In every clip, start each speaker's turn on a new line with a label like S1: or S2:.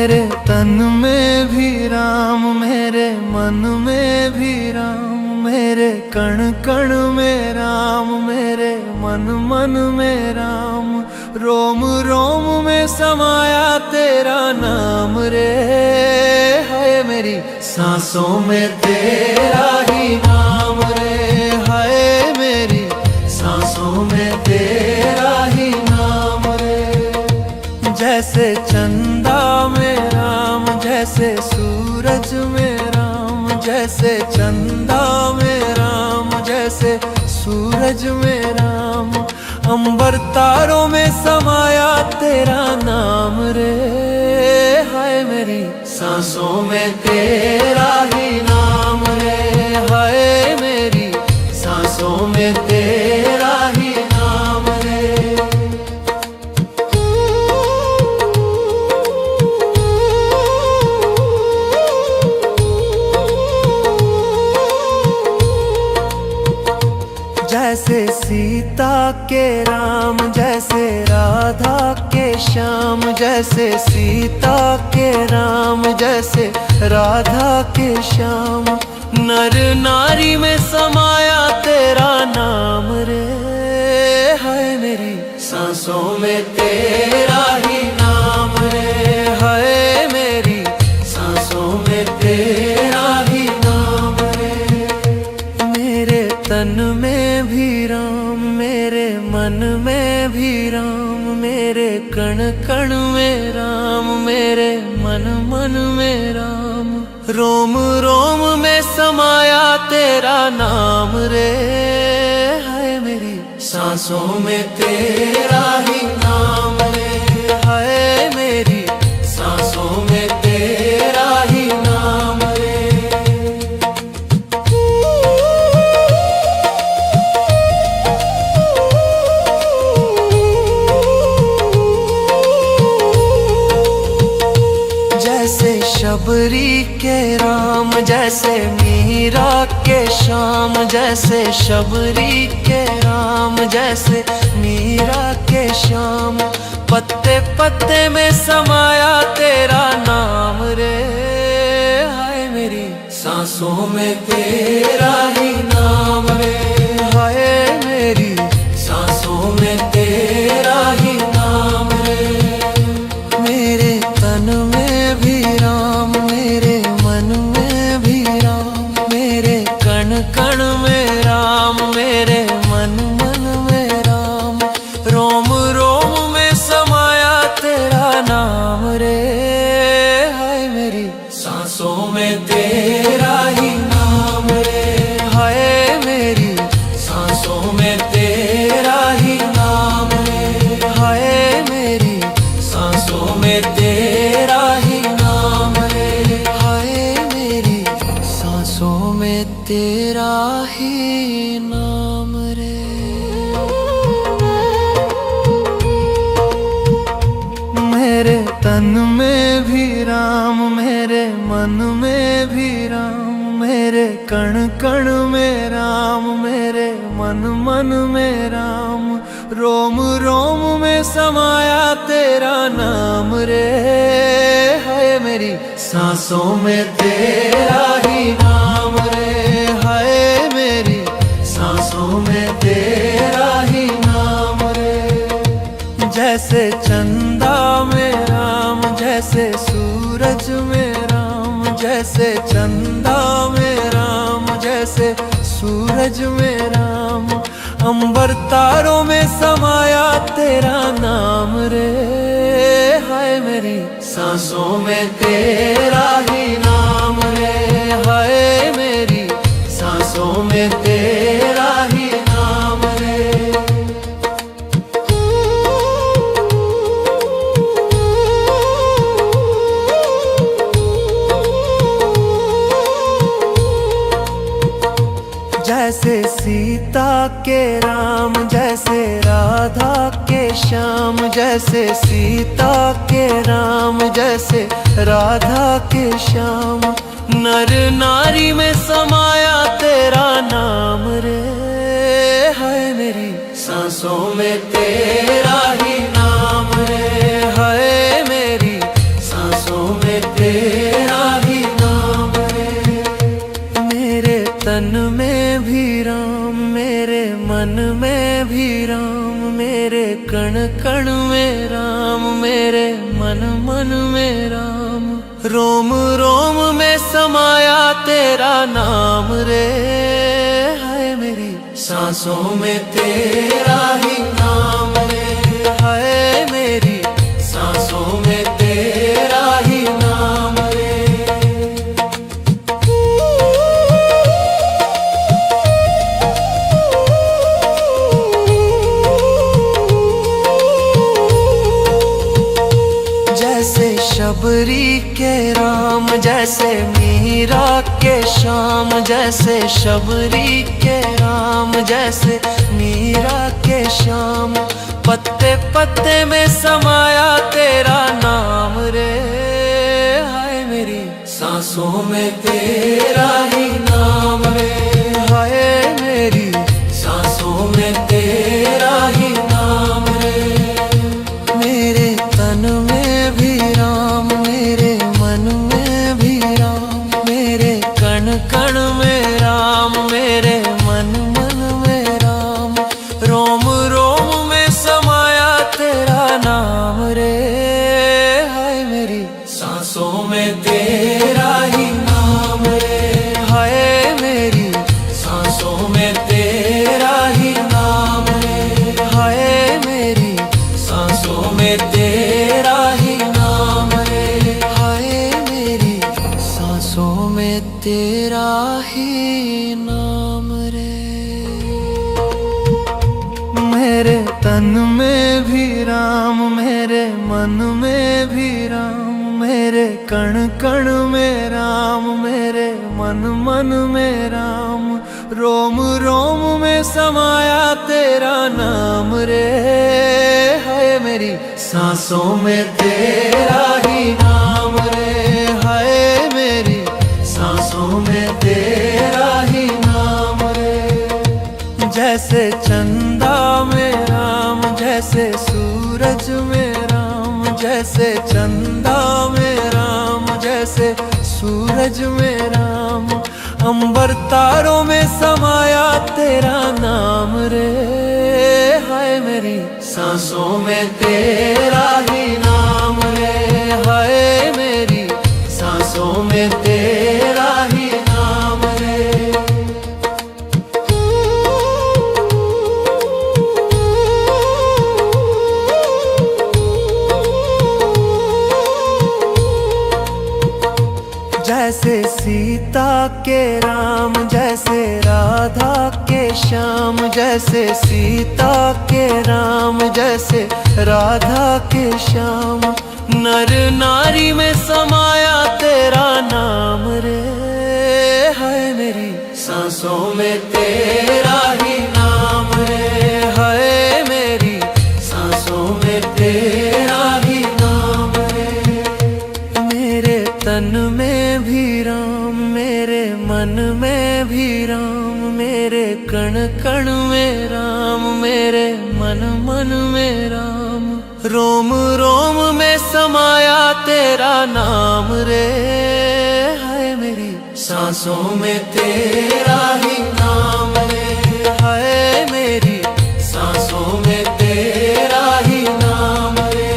S1: मेरे तन में भी राम, मेरे मन में भी राम, मेरे कण कण में राम, मेरे मन मन में राम, रोम रोम में समाया तेरा नाम रे। हाय मेरी सांसों में तेरा ही नाम रे, हाय मेरी सांसों में तेरा ही नाम रे। जैसे चंदा में राम, जैसे सूरज में राम, जैसे चंदा में राम, जैसे सूरज में राम, अंबर तारों में समाया तेरा नाम रे। हाय मेरी सांसों में तेरा ही नाम रे, हाय मेरी सांसों में तेरा ही नाम रे। जैसे सीता के राम, जैसे राधा के श्याम, जैसे सीता के राम, जैसे राधा के श्याम, नर नारी में समाया तेरा नाम रे। हाय मेरी सांसों में तेरा ही नाम रे, हाय मेरी सांसों में तेरा ही नाम रे। मेरे तन में भी राम, मेरे मन में भी राम, मेरे कण कण में राम, मेरे मन मन में राम, रोम रोम में समाया तेरा नाम रे। हाय मेरी सांसों में तेरा ही नाम रे, हाय मेरी सांसों में तेरा ही नाम रे। जैसे शबरी के राम, जैसे मीरा के श्याम, जैसे शबरी के राम, जैसे मीरा के श्याम, पत्ते पत्ते में समाया तेरा नाम रे। हाय मेरी सांसों में तेरा ही नाम रे, हाय मेरी सांसों में तेरा ही नाम रे। मेरे तन में भी राम, मेरे मन में भी राम, मेरे कण कण में राम, मेरे मन मन में राम, रोम रोम में समाया तेरा नाम रे। हाय मेरी सांसों में तेरा ही नाम रे, हाय मेरी सांसों में तेरा ही नाम रे, हाय मेरी सांसों में तेरा ही नाम रे, हाय मेरी सांसों में तेरा ही नाम रे। मेरे तन में भी राम, मेरे मन में भी राम, मेरे कण कण में राम, मेरे मन मन में राम, रोम रोम में समाया तेरा नाम रे। हाय मेरी सांसों में तेरा ही नाम रे, हाय मेरी सांसों में तेरा ही नाम रे। जैसे चंदा में राम, जैसे सूरज में राम, जैसे चंदा में राम, जैसे सूरज में राम, अंबर तारों में समाया तेरा नाम रे। हाय मेरी सांसों में तेरा ही नाम रे, हाय मेरी सांसों में तेरा ही नाम रे। जैसे सीता के राम, जैसे राधा के श्याम, जैसे सीता के राम, जैसे राधा के श्याम, नर नारी में समाया तेरा नाम रे। हाय मेरी सांसों में तेरा ही नाम रे, हाय मेरी सांसों कण में राम, मेरे मन मन में राम। रोम रोम में समाया तेरा नाम रे, हाय मेरी सांसों में तेरा ही नाम रे, हाय मेरी सांसों में तेरा ही नाम रे। जैसे शबरी के राम, जैसे मीरा के श्याम, जैसे शबरी के राम, जैसे मीरा के श्याम। पत्ते पत्ते में समाया तेरा नाम रे, हाय मेरी सांसों में तेरा ही नाम रे, हाय मेरी सांसों में तेरा ही नाम रे। मेरे तन में भी राम, मेरे मन में भी राम, मेरे कण कण में राम, मेरे मन मन में राम। रोम रोम में समाया तेरा नाम रे, हाय मेरी सांसों में तेरा ही नाम रे, हाय मेरी सांसों में तेरा ही नाम रे, हाय मेरी सांसों में तेरा ही नाम रे, हाय मेरी सांसों में तेरा ही नाम रे। मेरे तन में भी राम, मेरे मन में भी राम, मेरे कण कण में राम, मेरे मन मन में राम। रोम रोम में समाया तेरा नाम रे, हाय मेरी सांसों में तेरा ही नाम रे, हाय मेरी सांसों में तेरा ही नाम रे। जैसे चंदा में राम, जैसे सूरज में राम, जैसे चंदा में राम, जैसे सूरज में राम। अंबर तारों में समाया तेरा नाम रे, हाय मेरी सांसों में तेरा ही नाम रे, हाय मेरी सांसों में तेरा ही नाम रे। जैसे सीता के राम, जैसे राधा के श्याम, जैसे सीता के राम, जैसे राधा के श्याम। नर नारी में समाया तेरा नाम रे, हाय मेरी सांसों में तेरा ही नाम रे, हाय मेरी सांसों में तेरा ही नाम रे। मेरे तन में भी राम, मेरे मन में भी राम, मेरे कण कण में राम, मेरे मन मन में राम। रोम रोम में समाया तेरा नाम रे, हाय मेरी सांसों में तेरा ही नाम रे, हाय मेरी सांसों में तेरा ही नाम रे।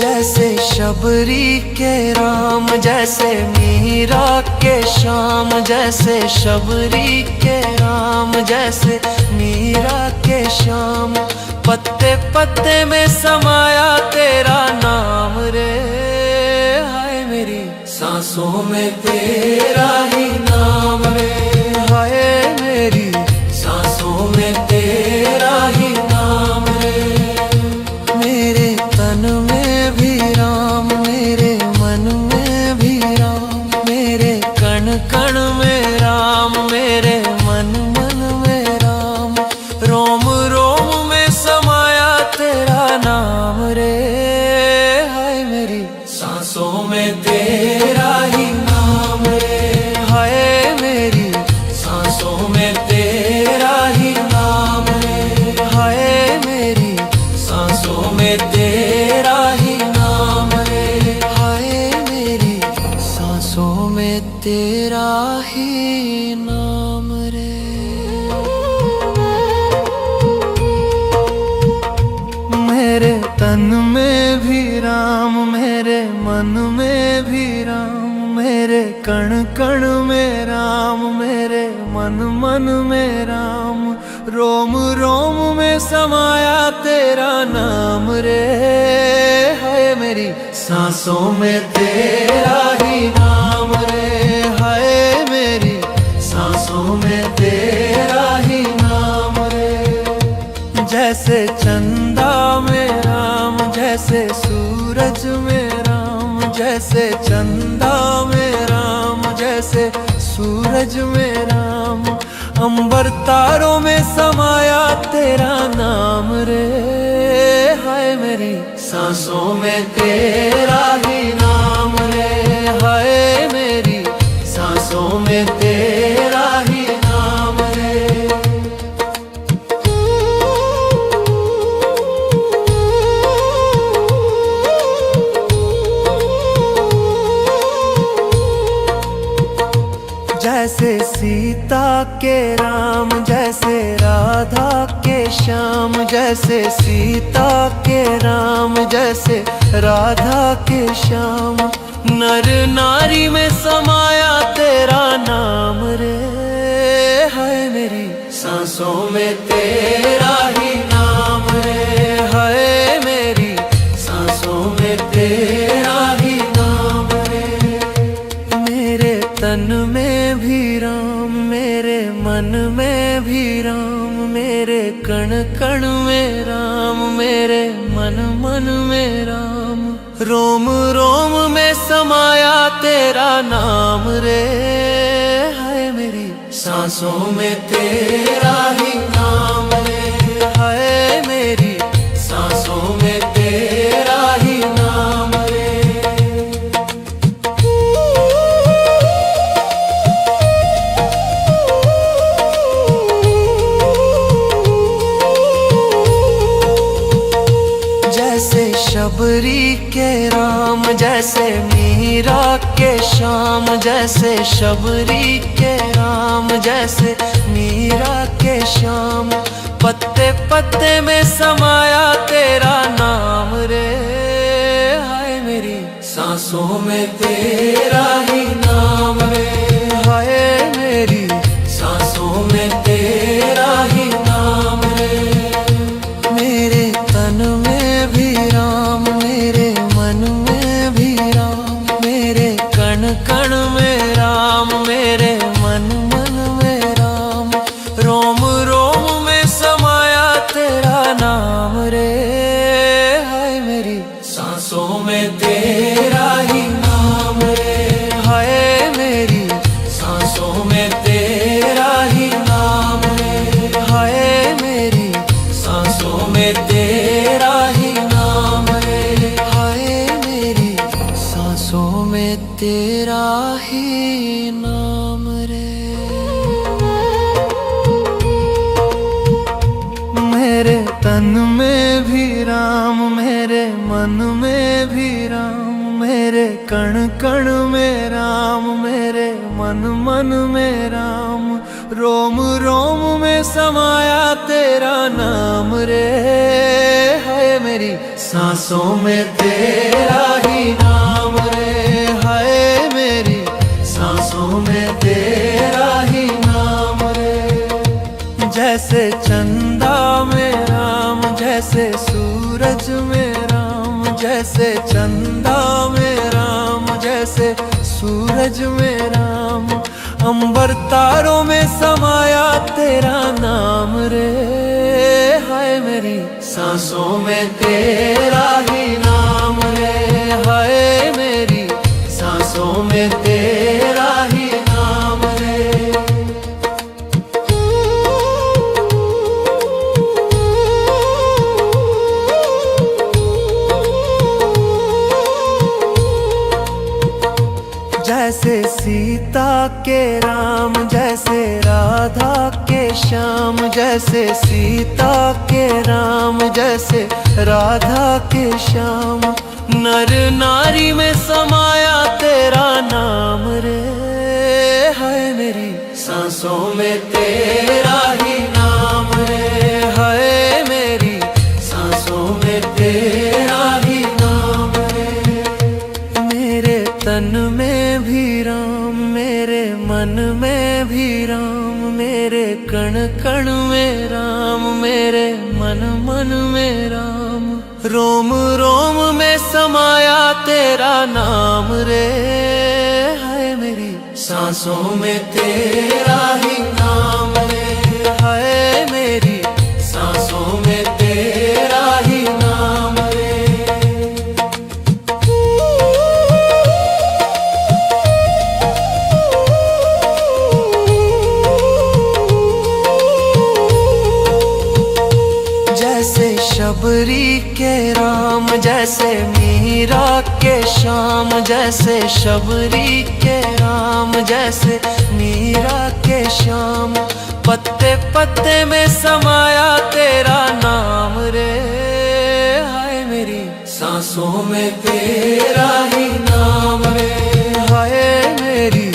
S1: जैसे शबरी के राम, जैसे मीरा के श्याम, जैसे शबरी के राम, जैसे मीरा के श्याम। पत्ते पत्ते में समाया तेरा नाम रे, हाय मेरी सांसों में तेरा ही नाम रे, हाय मेरी सांसों में तेरा ही नाम रे। मेरे तन में भी राम, मेरे मन में भी राम, मेरे कण कण में राम, मेरे मन मन में राम। रोम रोम में समाया तेरा नाम रे, हाय मेरी सांसों में तेरा ही नाम रे, हाय ही नाम रे। मेरे तन में भी राम, मेरे मन में भी राम, मेरे कण कण में राम, मेरे मन मन में राम, रोम रोम में समाया तेरा नाम रे। है मेरी सांसों में तेरा ही नाम रे। है मेरी सांसों में तेरा ही नाम रे। जैसे चंदा में राम, जैसे सूरज में राम, जैसे चंदा में राम, जैसे सूरज में राम, अंबर तारों में समाया तेरा नाम रे। हाय मेरी सांसों में तेरा ही नाम रे। हाय मेरी सांसों में तेरा ही नाम रे। जैसे सीता के राम, जैसे राधा के श्याम, जैसे सीता के राम, जैसे राधा के श्याम, नर नारी में समाया तेरा नाम रे। है मेरी सांसों में तेरा ही नाम रे। है मेरी सांसों में तेरा ही नाम रे। मेरे तन में भी राम, मेरे मन में भी राम, मेरे कण कण में राम, मेरे मन मन में राम, रोम रोम में समाया तेरा नाम रे। है मेरी सांसों में तेरा ही नाम रे। है मेरी सांसों में तेरा ही नाम रे। जैसे शबरी के राम, जैसे मीरा के श्याम, जैसे शबरी के राम, जैसे मीरा के श्याम, पत्ते पत्ते में समाया तेरा नाम रे। हाय मेरी सांसों में तेरा ही नाम रे। हाय मेरी सांसों में तेरा ही नाम रे। मेरे तन में भी राम, मेरे मन में भी राम, मेरे कण कण में राम, मेरे मन मन में राम, रोम रोम में समाया तेरा नाम रे। हाय मेरी सांसों में तेरा ही नाम रे। हाय मेरी सांसों में तेरा ही नाम रे। हाय मेरी सांसों में तेरा ही नाम रे। हाय मेरी सांसों में तेरा ही नाम रे। मेरे तन में भी राम, मेरे मन में भी राम, मेरे कण कण में राम, मेरे मन मन में राम, रोम रोम में समाया तेरा नाम रे। है मेरी सांसों में तेरा ही नाम रे। है मेरी सांसों में तेरा ही नाम रे। जैसे चंदा में राम, जैसे सूरज में राम, जैसे चंदा में राम, जैसे सूरज में राम, अंबर तारों में समाया तेरा नाम रे। हाय मेरी सांसों में तेरा ही नाम रे। हाय मेरी सांसों में तेरा ही नाम रे। जैसे सीता के राम, जैसे राधा के श्याम, जैसे सीता के राम, जैसे राधा के श्याम, नर नारी में समाया तेरा नाम रे। सांसों में तेरा ही नाम रे, हाय मेरी सांसों में तेरा ही नाम रे। मेरे तन में भी राम, मेरे मन में भी राम, मेरे कण कण में राम, मेरे मन मन में राम। रोम रोम में समाया तेरा नाम रे, हाय मेरी सांसों में तेरा ही नाम रे, हाय मेरी सांसों में तेरा ही नाम रे। जैसे शबरी के राम, जैसे मीरा के श्याम, जैसे शबरी के राम, जैसे मीरा के श्याम। पत्ते पत्ते में समाया तेरा नाम रे, हाय मेरी सांसों में तेरा ही नाम रे, हाय मेरी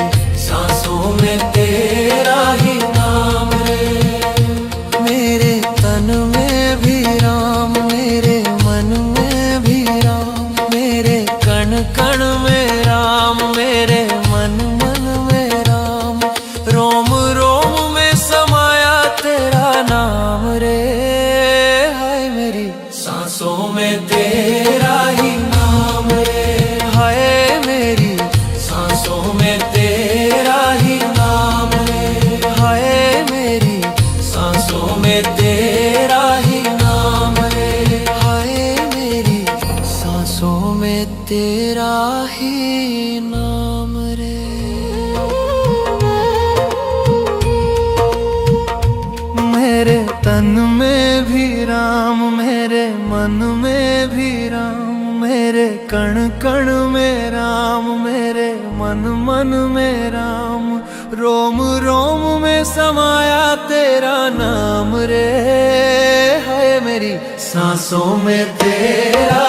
S1: सांसों में तेरा ही नाम रे। मेरे तन में भी राम, मेरे मन में भी राम, मेरे कण कण में राम, मेरे मन मन में राम। रोम रोम में समाया तेरा नाम रे, हाय मेरी सांसों में तेरा ही नाम रे, हाय मेरी सांसों में तेरा ही नाम रे, हाय मेरी सांसों में तेरा ही नाम रे, हाय मेरी सांसों में तेरा ही नाम रे। मेरे तन में भी राम, मेरे मन में भी राम, मेरे कण कण में राम, मेरे मन मन में राम। रोम रोम में समाया तेरा नाम रे, हाय मेरी सांसों में तेरा